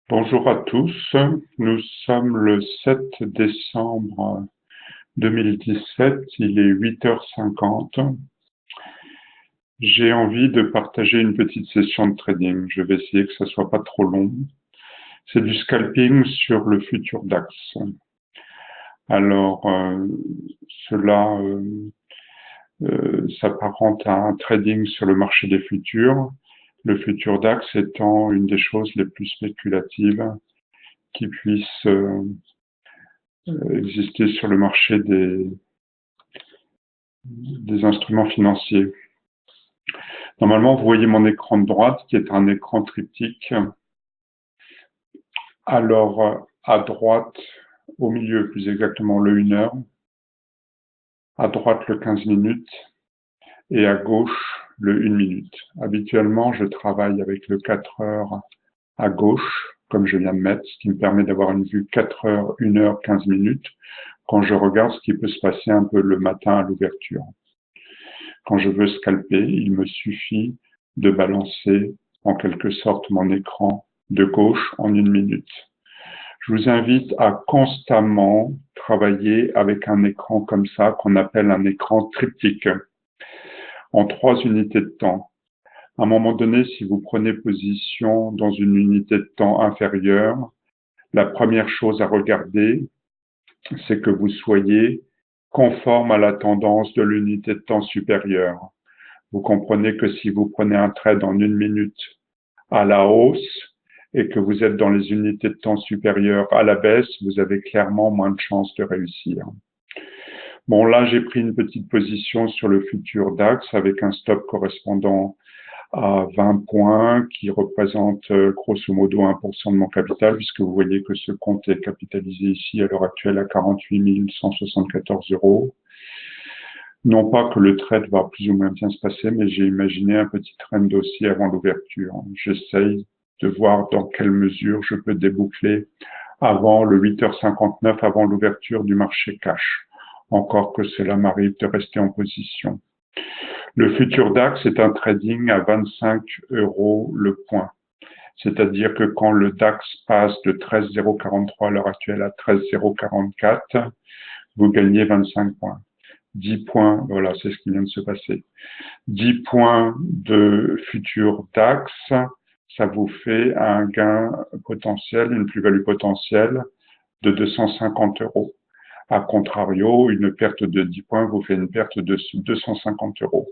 Bonjour à tous, nous sommes le 7 décembre 2017, il est 8h50. J'ai envie de partager une petite session de trading, je vais essayer que ça soit pas trop long. C'est du scalping sur le futur DAX. Alors, cela s'apparente à un trading sur le marché des futurs. Le futur DAX étant une des choses les plus spéculatives qui puissent exister sur le marché des instruments financiers. Normalement, vous voyez mon écran de droite qui est un écran triptyque. Alors, à droite, au milieu plus exactement le 1 heure, à droite le 15 minutes et à gauche le 1 minute. Habituellement, je travaille avec le 4 heures à gauche, comme je viens de mettre, ce qui me permet d'avoir une vue 4 heures, 1 heure, 15 minutes, quand je regarde ce qui peut se passer un peu le matin à l'ouverture. Quand je veux scalper, il me suffit de balancer en quelque sorte mon écran de gauche en 1 minute. Je vous invite à constamment travailler avec un écran comme ça qu'on appelle un écran triptyque en 3 unités de temps. À un moment donné, si vous prenez position dans une unité de temps inférieure, la première chose à regarder, c'est que vous soyez conforme à la tendance de l'unité de temps supérieure. Vous comprenez que si vous prenez un trade en 1 minute à la hausse et que vous êtes dans les unités de temps supérieures à la baisse, vous avez clairement moins de chances de réussir. Bon, là, j'ai pris une petite position sur le futur DAX avec un stop correspondant à 20 points qui représente grosso modo 1% de mon capital, puisque vous voyez que ce compte est capitalisé ici à l'heure actuelle à 48 174 €. Non pas que le trade va plus ou moins bien se passer, mais j'ai imaginé un petit trend aussi avant l'ouverture. J'essaye de voir dans quelle mesure je peux déboucler avant le 8h59, avant l'ouverture du marché cash. Encore que cela m'arrive de rester en position. Le futur DAX est un trading à 25 € le point. C'est-à-dire que quand le DAX passe de 13,043 à l'heure actuelle à 13,044, vous gagnez 25 points. 10 points, voilà, c'est ce qui vient de se passer. 10 points de futur DAX, ça vous fait un gain potentiel, une plus-value potentielle de 250 €. A contrario, une perte de 10 points vous fait une perte de 250 €.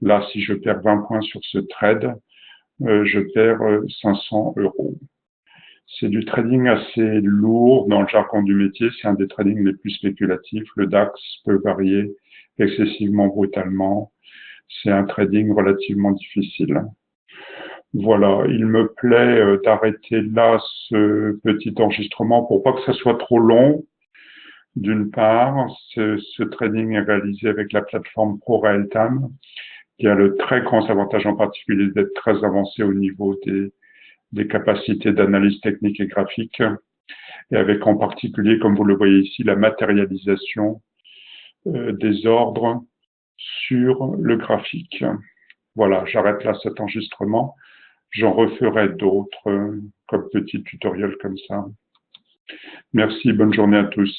Là, si je perds 20 points sur ce trade, je perds 500 €. C'est du trading assez lourd dans le jargon du métier. C'est un des tradings les plus spéculatifs. Le DAX peut varier excessivement brutalement. C'est un trading relativement difficile. Voilà, il me plaît d'arrêter là ce petit enregistrement pour pas que ça soit trop long. D'une part, ce trading est réalisé avec la plateforme ProRealTime, qui a le très grand avantage en particulier d'être très avancé au niveau des capacités d'analyse technique et graphique, et avec en particulier, comme vous le voyez ici, la matérialisation des ordres sur le graphique. Voilà, j'arrête là cet enregistrement. J'en referai d'autres comme petits tutoriels comme ça. Merci, bonne journée à tous.